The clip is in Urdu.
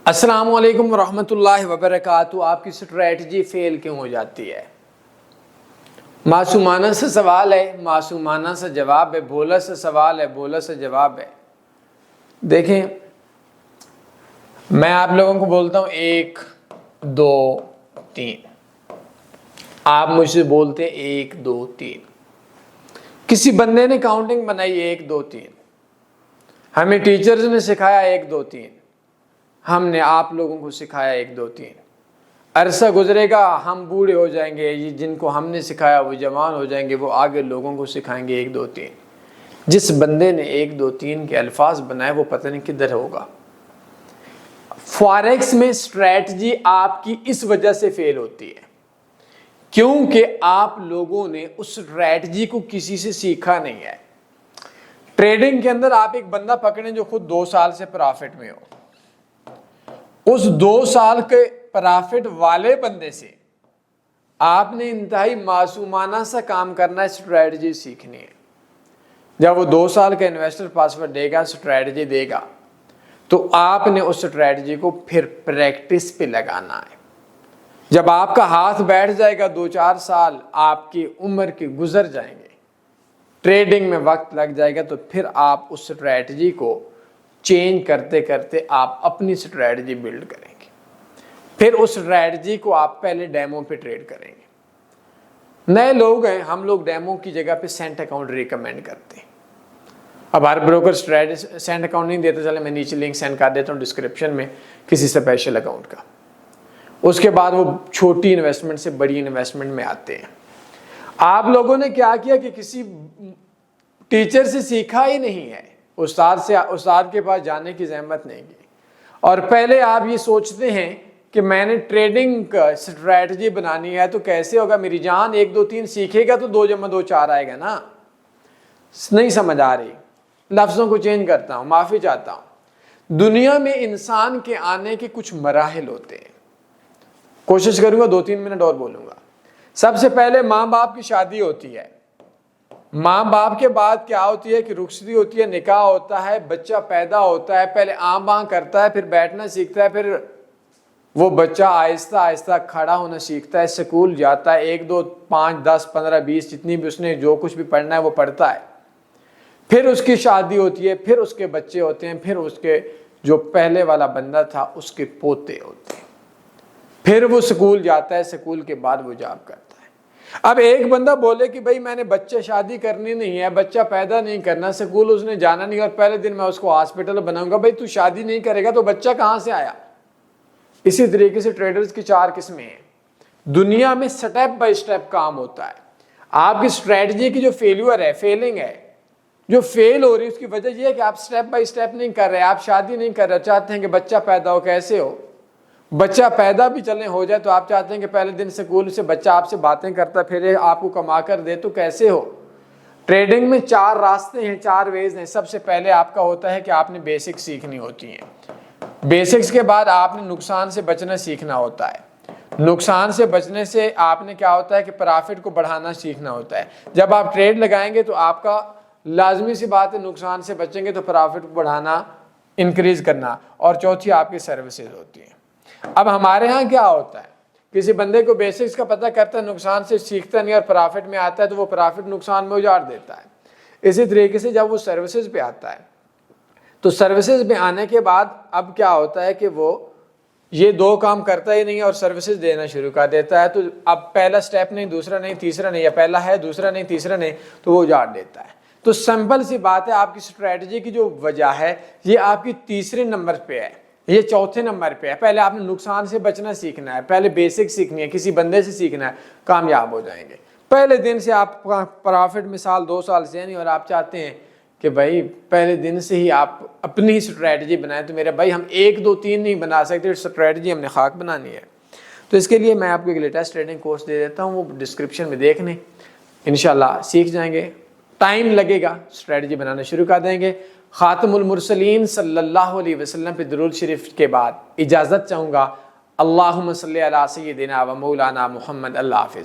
السلام علیکم ورحمۃ اللہ وبرکاتہ۔ آپ کی اسٹریٹجی فیل کیوں ہو جاتی ہے؟ معصومانہ سے سوال ہے، معصومانہ سے جواب ہے، بھولا سے سوال ہے، بھولا سے جواب ہے۔ دیکھیں، میں آپ لوگوں کو بولتا ہوں 1 2 3، آپ مجھ سے بولتے ہیں 1 2 3۔ کسی بندے نے کاؤنٹنگ بنائی 1 2 3، ہمیں ٹیچرز نے سکھایا 1 2 3، ہم نے آپ لوگوں کو سکھایا 1 2 3۔ عرصہ گزرے گا، ہم بوڑھے ہو جائیں گے، یہ جن کو ہم نے سکھایا وہ جوان ہو جائیں گے، وہ آگے لوگوں کو سکھائیں گے 1 2 3۔ جس بندے نے 1 2 3 کے الفاظ بنائے وہ پتہ نہیں کدھر ہوگا۔ فاریکس میں اسٹریٹجی آپ کی اس وجہ سے فیل ہوتی ہے کیونکہ آپ لوگوں نے اس اسٹریٹجی کو کسی سے سیکھا نہیں ہے۔ ٹریڈنگ کے اندر آپ ایک بندہ پکڑیں جو خود 2 سال سے پرافٹ میں ہو، اس 2 سال کے پرافٹ والے بندے سے آپ نے انتہائی معصومانہ سا کام کرنا ہے، اسٹریٹجی سیکھنی ہے۔ جب وہ 2 سال کا انویسٹر پاسورڈ دے گا، اسٹریٹجی دے گا، تو آپ نے اس اسٹریٹجی کو پھر پریکٹس پہ لگانا ہے۔ جب آپ کا ہاتھ بیٹھ جائے گا، 2-4 سال آپ کی عمر کے گزر جائیں گے، ٹریڈنگ میں وقت لگ جائے گا، تو پھر آپ اس اسٹریٹجی کو چینج کرتے کرتے آپ اپنی اسٹریٹجی بلڈ کریں گے۔ پھر اس اسٹریٹجی کو آپ پہلے ڈیمو پہ ٹریڈ کریں گے۔ نئے لوگ ہیں، ہم لوگ ڈیمو کی جگہ پہ سینٹ اکاؤنٹ ریکمینڈ کرتے ہیں۔ اب ہر بروکر سینٹ اکاؤنٹ نہیں دیتا، چلے میں نیچے لنک سینڈ کر دیتا ہوں ڈسکرپشن میں کسی اسپیشل اکاؤنٹ کا۔ اس کے بعد وہ چھوٹی انویسٹمنٹ سے بڑی انویسٹمنٹ میں آتے ہیں۔ آپ لوگوں نے کیا کیا کہ کسی ٹیچر سے سیکھا ہی نہیں ہے، استاد کے پاس جانے کی زحمت نہیں کی، اور پہلے آپ یہ سوچتے ہیں کہ میں نے ٹریڈنگ کا اسٹریٹجی بنانی ہے تو کیسے ہوگا میری جان، 1 2 3 سیکھے گا تو 2 × 2 4 آئے گا نا۔ نہیں سمجھ آ رہی، لفظوں کو چینج کرتا ہوں، معافی چاہتا ہوں۔ دنیا میں انسان کے آنے کے کچھ مراحل ہوتے ہیں، کوشش کروں گا 2-3 منٹ اور بولوں گا۔ سب سے پہلے ماں باپ کی شادی ہوتی ہے، ماں باپ کے بعد کیا ہوتی ہے کہ رخصتی ہوتی ہے، نکاح ہوتا ہے، بچہ پیدا ہوتا ہے، پہلے آں باں کرتا ہے، پھر بیٹھنا سیکھتا ہے، پھر وہ بچہ آہستہ آہستہ کھڑا ہونا سیکھتا ہے، اسکول جاتا ہے، 1 2 5 10 15 20 جتنی بھی اس نے جو کچھ بھی پڑھنا ہے وہ پڑھتا ہے، پھر اس کی شادی ہوتی ہے، پھر اس کے بچے ہوتے ہیں، پھر اس کے جو پہلے والا بندہ تھا اس کے پوتے ہوتے ہیں، پھر وہ اسکول جاتا ہے، اسکول کے بعد وہ جاب کرتا ہے۔ اب ایک بندہ بولے کہ بھائی میں نے بچہ شادی کرنی نہیں ہے، بچہ پیدا نہیں کرنا، اسکول اس نے جانا نہیں، اور پہلے دن میں اس کو ہاسپٹل بناؤں گا۔ بھائی تو شادی نہیں کرے گا تو بچہ کہاں سے آیا؟ اسی طریقے سے ٹریڈرز کی 4 قسمیں ہیں۔ دنیا میں سٹیپ بائی سٹیپ کام ہوتا ہے۔ آپ کی اسٹریٹجی کی جو فیلنگ ہے، جو فیل ہو رہی ہے، اس کی وجہ یہ ہے کہ آپ سٹیپ بائی سٹیپ نہیں کر رہے، آپ شادی نہیں کر رہے، چاہتے ہیں کہ بچہ پیدا ہو، کیسے ہو؟ بچہ پیدا بھی چلیں ہو جائے تو آپ چاہتے ہیں کہ پہلے دن اسکول سے بچہ آپ سے باتیں کرتا پھر آپ کو کما کر دے، تو کیسے ہو؟ ٹریڈنگ میں 4 راستے ہیں، 4 ویز ہیں۔ سب سے پہلے آپ کا ہوتا ہے کہ آپ نے بیسک سیکھنی ہوتی ہیں۔ بیسکس کے بعد آپ نے نقصان سے بچنا سیکھنا ہوتا ہے۔ نقصان سے بچنے سے آپ نے کیا ہوتا ہے کہ پرافٹ کو بڑھانا سیکھنا ہوتا ہے۔ جب آپ ٹریڈ لگائیں گے تو آپ کا لازمی سی بات ہے نقصان سے بچیں گے تو پرافٹ کو بڑھانا، انکریز کرنا، اور چوتھی آپ کی سروسز ہوتی ہیں۔ اب ہمارے ہاں کیا ہوتا ہے، کسی بندے کو بیسکس کا پتہ کرتا ہے، نقصان سے سیکھتا نہیں اور پرافٹ میں آتا ہے تو وہ پرافٹ نقصان میں اجاڑ دیتا ہے۔ اسی طریقے سے جب وہ سروسز پہ آتا ہے تو سروسز میں آنے کے بعد اب کیا ہوتا ہے کہ وہ یہ 2 کام کرتا ہی نہیں اور سروسز دینا شروع کر دیتا ہے، تو اب پہلا سٹیپ نہیں، دوسرا نہیں، تیسرا نہیں، یا پہلا ہے دوسرا نہیں تیسرا نہیں، تو وہ اجاڑ دیتا ہے۔ تو سمپل سی بات ہے، آپ کی اسٹریٹجی کی جو وجہ ہے یہ آپ کی 3 نمبر پہ ہے، یہ 4 نمبر پہ ہے۔ پہلے آپ نے نقصان سے بچنا سیکھنا ہے، پہلے بیسک سیکھنی ہے، کسی بندے سے سیکھنا ہے، کامیاب ہو جائیں گے۔ پہلے دن سے آپ پرافٹ مثال 2 سال سے نہیں، اور آپ چاہتے ہیں کہ بھائی پہلے دن سے ہی آپ اپنی اسٹریٹجی بنائیں، تو میرے بھائی ہم 1 2 3 نہیں بنا سکتے، اسٹریٹجی ہم نے خاک بنانی ہے۔ تو اس کے لیے میں آپ کو ایک لیٹسٹ ٹریڈنگ کورس دے دیتا ہوں، وہ ڈسکرپشن میں دیکھ لیں، انشاءاللہ سیکھ جائیں گے۔ ٹائم لگے گا، اسٹریٹجی بنانا شروع کر دیں گے۔ خاتم المرسلین صلی اللہ علیہ وسلم پہ درود شریف کے بعد اجازت چاہوں گا۔ اللہم صلی علی سیدنا و مولانا محمد۔ اللہ حافظ۔